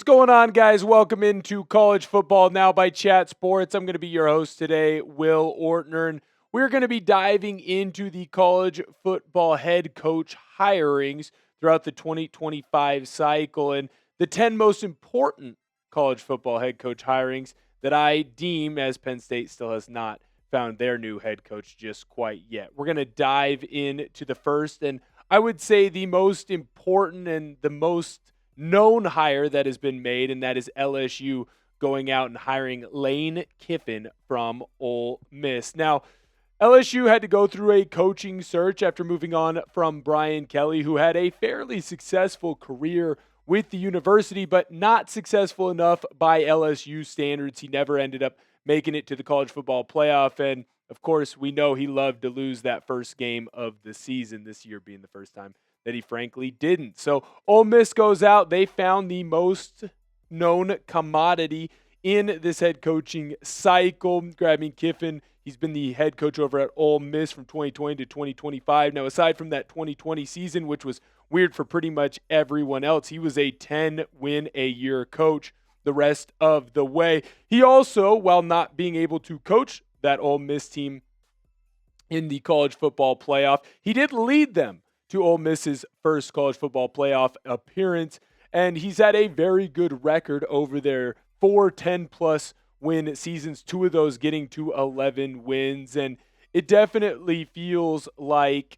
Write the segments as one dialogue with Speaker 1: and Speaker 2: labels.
Speaker 1: going on, guys? Welcome into College Football Now by Chat Sports. I'm going to be your host today, Will Ortner, and we're going to be diving into the college football head coach hirings throughout the 2025 cycle and the 10 most important college football head coach hirings that I deem, as Penn State still has not found their new head coach just quite yet. We're going to dive into the first, and I would say the most important and the most known hire that has been made, and that is LSU going out and hiring Lane Kiffin from Ole Miss. Now, LSU had to go through a coaching search after moving on from Brian Kelly, who had a fairly successful career with the university, but not successful enough by LSU standards. He never ended up making it to the college football playoff, and of course, we know he loved to lose that first game of the season, this year being the first time that he frankly didn't. So Ole Miss goes out. They found the most known commodity in this head coaching cycle, grabbing Kiffin. He's been the head coach over at Ole Miss from 2020 to 2025. Now, aside from that 2020 season, which was weird for pretty much everyone else, he was a 10-win-a-year coach the rest of the way. He also, while not being able to coach that Ole Miss team in the college football playoff, he did lead them to Ole Miss's first college football playoff appearance, and he's had a very good record over their 4 10-plus win seasons, 2 of those getting to 11 wins, and it definitely feels like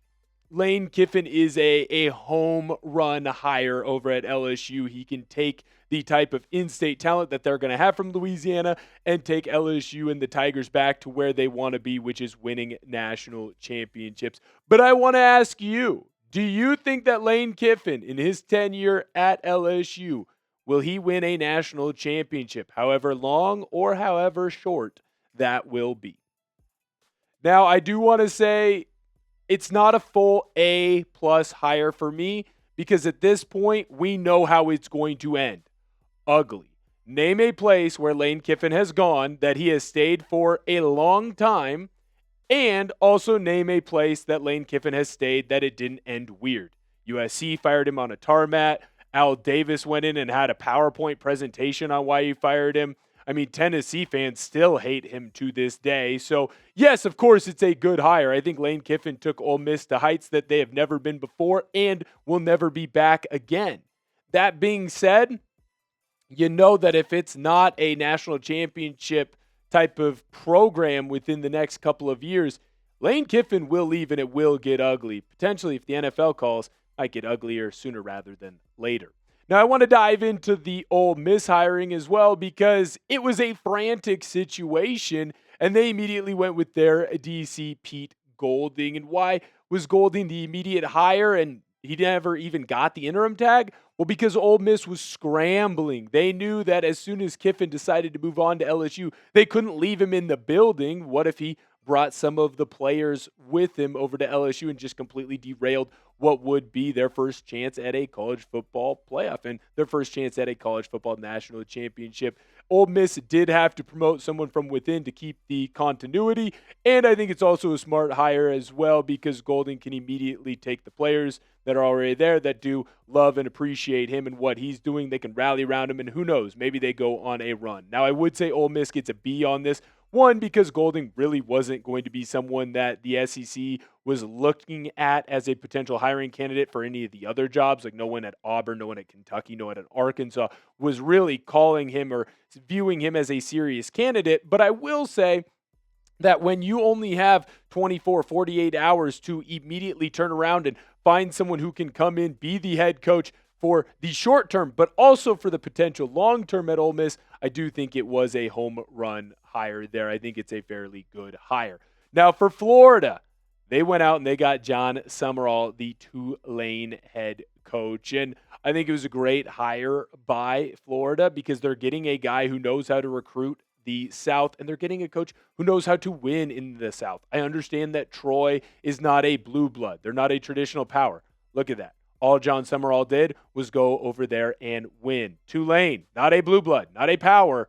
Speaker 1: Lane Kiffin is a home run hire over at LSU. He can take the type of in-state talent that they're going to have from Louisiana and take LSU and the Tigers back to where they want to be, which is winning national championships. But I want to ask you, do you think that Lane Kiffin, in his tenure at LSU, will he win a national championship, however long or however short that will be? Now, I do want to say it's not a full A-plus hire for me, because at this point, we know how it's going to end. Ugly. Name a place where Lane Kiffin has gone that he has stayed for a long time, and also name a place that Lane Kiffin has stayed that it didn't end weird. USC fired him on a tarmac. Al Davis went in and had a PowerPoint presentation on why he fired him. I mean, Tennessee fans still hate him to this day. So, yes, of course, it's a good hire. I think Lane Kiffin took Ole Miss to heights that they have never been before and will never be back again. That being said, you know that if it's not a national championship type of program within the next couple of years, Lane Kiffin will leave and it will get ugly. Potentially, if the NFL calls, it might get uglier sooner rather than later. Now, I want to dive into the Ole Miss hiring as well, because it was a frantic situation, and they immediately went with their DC, Pete Golding. And why was Golding the immediate hire and he never even got the interim tag? Well, because Ole Miss was scrambling. They knew that as soon as Kiffin decided to move on to LSU, they couldn't leave him in the building. What if he brought some of the players with him over to LSU and just completely derailed what would be their first chance at a college football playoff and their first chance at a college football national championship? Ole Miss did have to promote someone from within to keep the continuity, and I think it's also a smart hire as well, because Golding can immediately take the players that are already there that do love and appreciate him and what he's doing. They can rally around him, and who knows, maybe they go on a run. Now, I would say Ole Miss gets a B on this. One, because Golding really wasn't going to be someone that the SEC was looking at as a potential hiring candidate for any of the other jobs. Like, no one at Auburn, no one at Kentucky, no one at Arkansas was really calling him or viewing him as a serious candidate. But I will say that when you only have 24, 48 hours to immediately turn around and find someone who can come in, be the head coach for the short term, but also for the potential long term at Ole Miss, I do think it was a home run hire there. I think it's a fairly good hire. Now, for Florida, they went out and they got Jon Sumrall, the Tulane head coach. And I think it was a great hire by Florida, because they're getting a guy who knows how to recruit the South, and they're getting a coach who knows how to win in the South. I understand that Troy is not a blue blood. They're not a traditional power. Look at that. All Jon Sumrall did was go over there and win. Tulane, not a blue blood, not a power.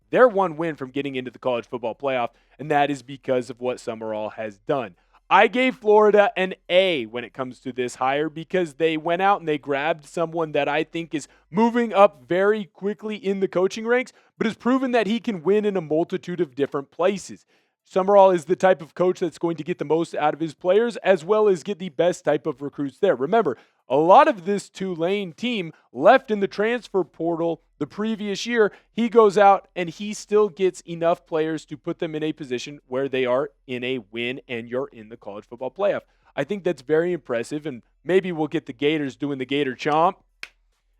Speaker 1: They're one win from getting into the college football playoff, and that is because of what Sumrall has done. I gave Florida an A when it comes to this hire because they went out and they grabbed someone that I think is moving up very quickly in the coaching ranks, but has proven that he can win in a multitude of different places. Sumrall is the type of coach that's going to get the most out of his players as well as get the best type of recruits there. Remember, a lot of this Tulane team left in the transfer portal the previous year. He goes out and he still gets enough players to put them in a position where they are in a win and you're in the college football playoff. I think that's very impressive, and maybe we'll get the Gators doing the Gator Chomp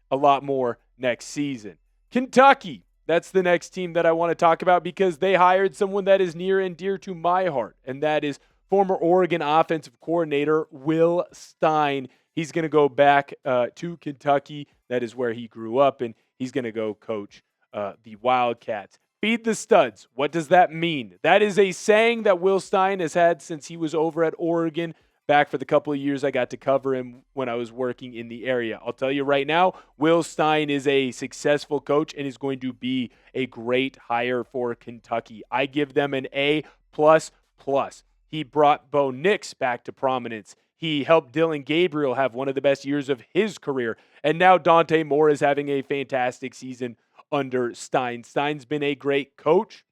Speaker 1: a lot more next season. Kentucky. That's the next team that I want to talk about because they hired someone that is near and dear to my heart, and that is former Oregon offensive coordinator Will Stein. He's going to go back to Kentucky. That is where he grew up, and he's going to go coach the Wildcats. Feed the studs. What does that mean? That is a saying that Will Stein has had since he was over at Oregon. Back for the couple of years I got to cover him when I was working in the area. I'll tell you right now, Will Stein is a successful coach and is going to be a great hire for Kentucky. I give them an A++. He brought Bo Nix back to prominence. He helped Dylan Gabriel have one of the best years of his career. And now Dante Moore is having a fantastic season under Stein. Stein's been a great coach,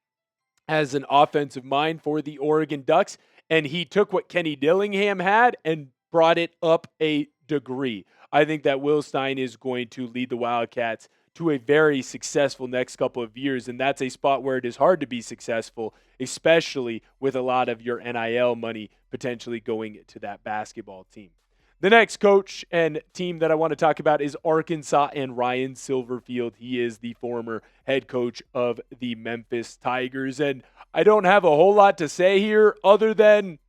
Speaker 1: has an offensive mind for the Oregon Ducks, and he took what Kenny Dillingham had and brought it up a degree. I think that Will Stein is going to lead the Wildcats to a very successful next couple of years, and that's a spot where it is hard to be successful, especially with a lot of your NIL money potentially going to that basketball team. The next coach and team that I want to talk about is Arkansas and Ryan Silverfield. He is the former head coach of the Memphis Tigers. And I don't have a whole lot to say here other than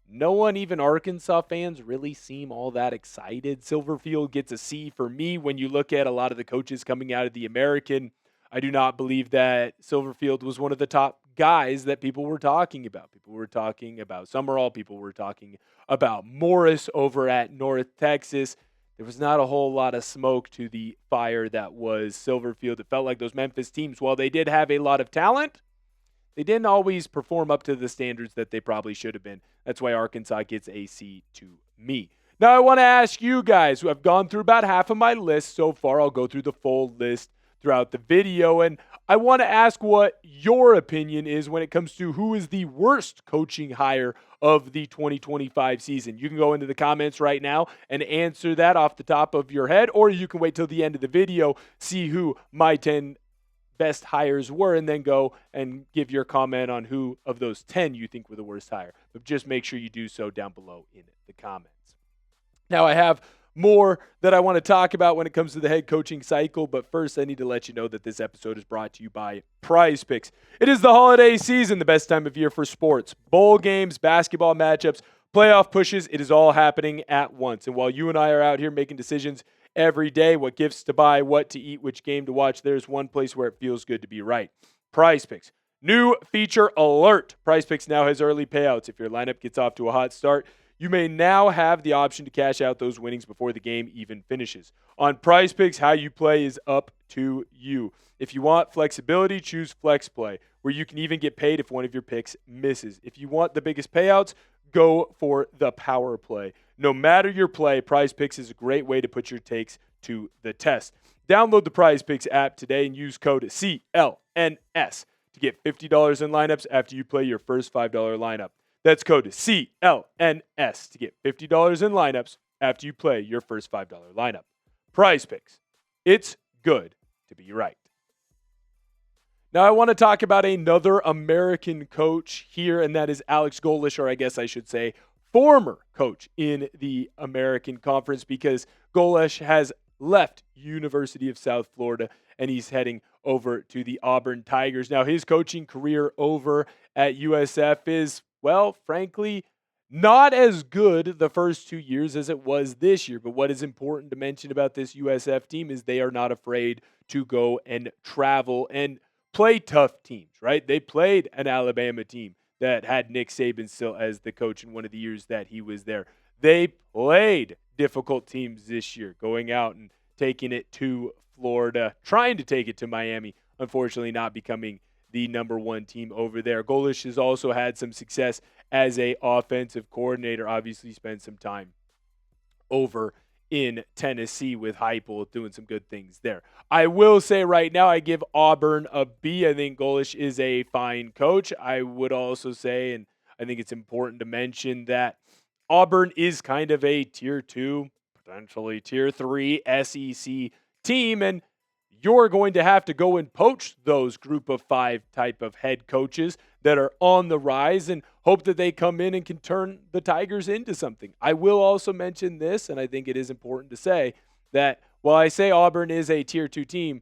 Speaker 1: no one, even Arkansas fans, really seem all that excited. Silverfield gets a C for me when you look at a lot of the coaches coming out of the American. I do not believe that Silverfield was one of the top guys that people were talking about. People were talking about Sumrall. People were talking about Morris over at North Texas. There was not a whole lot of smoke to the fire that was Silverfield. It felt like those Memphis teams, while they did have a lot of talent, they didn't always perform up to the standards that they probably should have been. That's why Arkansas gets a C to me. Now I want to ask you guys, who have gone through about half of my list so far. I'll go through the full list throughout the video, and I want to ask what your opinion is when it comes to who is the worst coaching hire of the 2025 season. You can go into the comments right now and answer that off the top of your head, or you can wait till the end of the video, see who my 10 best hires were, and then go and give your comment on who of those 10 you think were the worst hire. But just make sure you do so down below in the comments. Now I have more that I want to talk about when it comes to the head coaching cycle, but first I need to let you know that this episode is brought to you by PrizePicks. It is the holiday season, the best time of year for sports. Bowl games, basketball matchups, playoff pushes, it is all happening at once. And while you and I are out here making decisions every day, what gifts to buy, what to eat, which game to watch, there's one place where it feels good to be right. PrizePicks. New feature alert. PrizePicks now has early payouts. If your lineup gets off to a hot start, you may now have the option to cash out those winnings before the game even finishes. On PrizePicks, how you play is up to you. If you want flexibility, choose FlexPlay, where you can even get paid if one of your picks misses. If you want the biggest payouts, go for the power play. No matter your play, PrizePicks is a great way to put your takes to the test. Download the PrizePicks app today and use code CLNS to get $50 in lineups after you play your first $5 lineup. That's code CLNS to get $50 in lineups after you play your first $5 lineup. PrizePicks. It's good to be right. Now I want to talk about another American coach here, and that is Alex Golesh, or I guess I should say former coach in the American Conference, because Golesh has left University of South Florida and he's heading over to the Auburn Tigers. Now his coaching career over at USF is, well, frankly, not as good the first 2 years as it was this year. But what is important to mention about this USF team is they are not afraid to go and travel and play tough teams, right? They played an Alabama team that had Nick Saban still as the coach in one of the years that he was there. They played difficult teams this year, going out and taking it to Florida, trying to take it to Miami, unfortunately not becoming the number one team over there. Golesh has also had some success as a offensive coordinator. Obviously spent some time over in Tennessee with Heupel, doing some good things there. I will say right now I give Auburn a B. I think Golesh is a fine coach. I would also say, and I think it's important to mention, that Auburn is kind of a tier 2, potentially tier 3 SEC team, and you're going to have to go and poach those group of 5 type of head coaches that are on the rise and hope that they come in and can turn the Tigers into something. I will also mention this, and I think it is important to say that while I say Auburn is a tier 2 team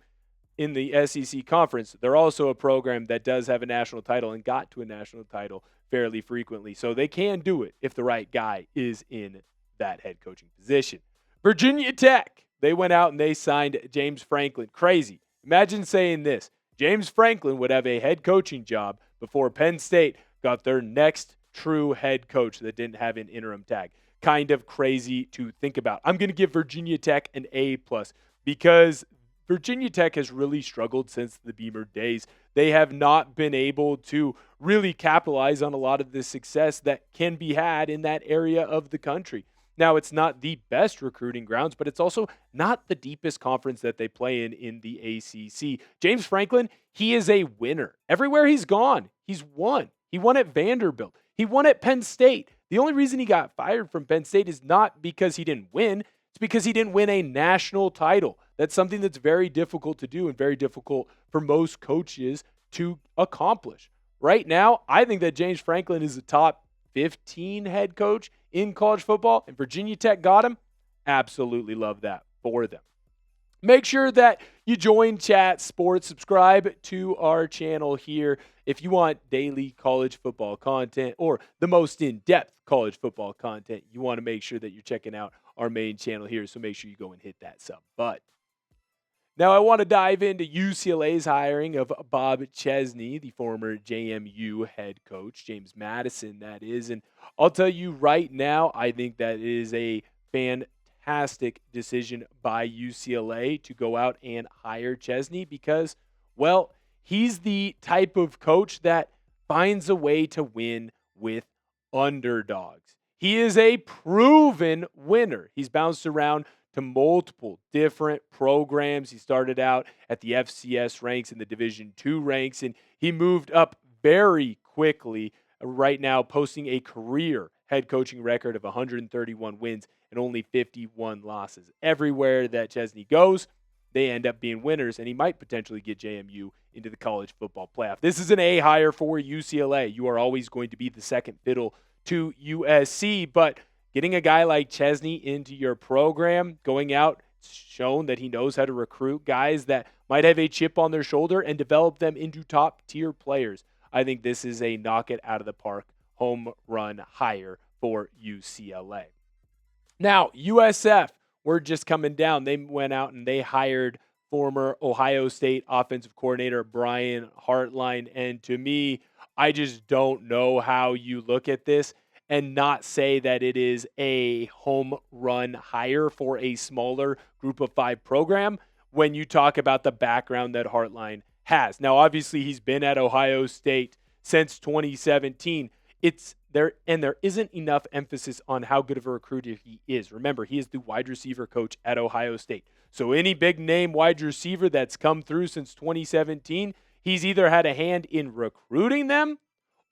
Speaker 1: in the SEC conference, they're also a program that does have a national title and got to a national title fairly frequently. So they can do it if the right guy is in that head coaching position. Virginia Tech, they went out and they signed James Franklin. Crazy. Imagine saying this. James Franklin would have a head coaching job before Penn State got their next true head coach that didn't have an interim tag. Kind of crazy to think about. I'm going to give Virginia Tech an A+ because Virginia Tech has really struggled since the Beamer days. They have not been able to really capitalize on a lot of the success that can be had in that area of the country. Now, it's not the best recruiting grounds, but it's also not the deepest conference that they play in the ACC. James Franklin, he is a winner. Everywhere he's gone, he's won. He won at Vanderbilt. He won at Penn State. The only reason he got fired from Penn State is not because he didn't win. It's because he didn't win a national title. That's something that's very difficult to do and very difficult for most coaches to accomplish. Right now, I think that James Franklin is a top 15 head coach in college football, and Virginia Tech got him. Absolutely love that for them. Make sure that you join Chat Sports. Subscribe to our channel here if you want daily college football content or the most in-depth college football content. You want to make sure that you're checking out our main channel here, so make sure you go and hit that sub button. Now, I want to dive into UCLA's hiring of Bob Chesney, the former JMU head coach, James Madison, that is. And I'll tell you right now, I think that is a fantastic decision by UCLA to go out and hire Chesney because, well, he's the type of coach that finds a way to win with underdogs. He is a proven winner. He's bounced around to multiple different programs. He started out at the FCS ranks and the Division II ranks, and he moved up very quickly, right now posting a career head coaching record of 131 wins and only 51 losses. Everywhere that Chesney goes, they end up being winners, and he might potentially get JMU into the college football playoff. This is an A hire for UCLA. You are always going to be the second fiddle to USC, but getting a guy like Chesney into your program, going out, shown that he knows how to recruit guys that might have a chip on their shoulder and develop them into top-tier players. I think this is a knock-it-out-of-the-park home run hire for UCLA. Now, USF, we're just coming down. They went out and they hired former Ohio State offensive coordinator Brian Hartline, and to me, I just don't know how you look at this and not say that it is a home run hire for a smaller group of 5 program when you talk about the background that Hartline has. Now, obviously, he's been at Ohio State since 2017. There isn't enough emphasis on how good of a recruiter he is. Remember, he is the wide receiver coach at Ohio State. So any big name wide receiver that's come through since 2017, he's either had a hand in recruiting them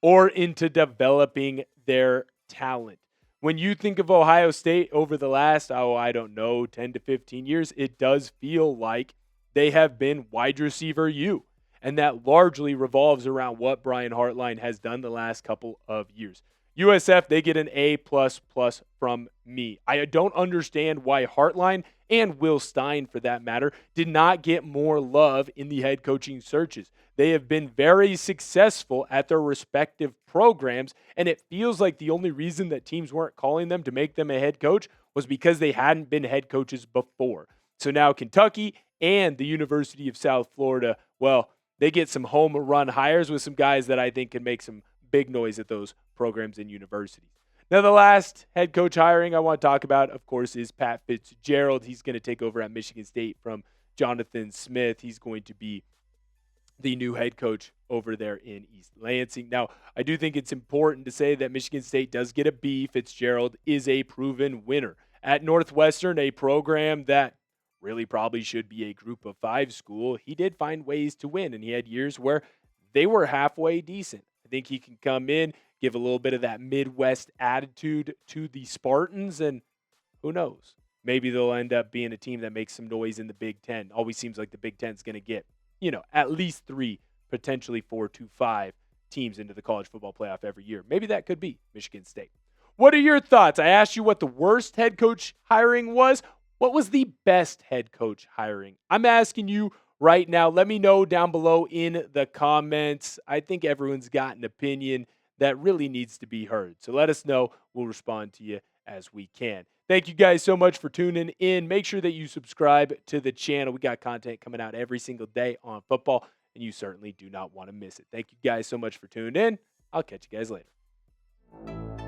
Speaker 1: or into developing their talent. When you think of Ohio State over the last, 10 to 15 years, it does feel like they have been wide receiver U. And that largely revolves around what Brian Hartline has done the last couple of years. USF, they get an A++ from me. I don't understand why Hartline and Will Stein, for that matter, did not get more love in the head coaching searches. They have been very successful at their respective programs, and it feels like the only reason that teams weren't calling them to make them a head coach was because they hadn't been head coaches before. So now Kentucky and the University of South Florida, well, they get some home run hires with some guys that I think can make some big noise at those programs and universities. Now, the last head coach hiring I want to talk about, of course, is Pat Fitzgerald. He's going to take over at Michigan State from Jonathan Smith. He's going to be the new head coach over there in East Lansing. Now, I do think it's important to say that Michigan State does get a B. Fitzgerald is a proven winner. At Northwestern, a program that really probably should be a group of five school, he did find ways to win, and he had years where they were halfway decent. I think he can come in, give a little bit of that Midwest attitude to the Spartans, and who knows? Maybe they'll end up being a team that makes some noise in the Big Ten. Always seems like the Big Ten's going to get, at least three, potentially 4 to 5 teams into the college football playoff every year. Maybe that could be Michigan State. What are your thoughts? I asked you what the worst head coach hiring was. What was the best head coach hiring? I'm asking you right now. Let me know down below in the comments. I think everyone's got an opinion that really needs to be heard. So let us know. We'll respond to you as we can. Thank you guys so much for tuning in. Make sure that you subscribe to the channel. We got content coming out every single day on football, and you certainly do not want to miss it. Thank you guys so much for tuning in. I'll catch you guys later.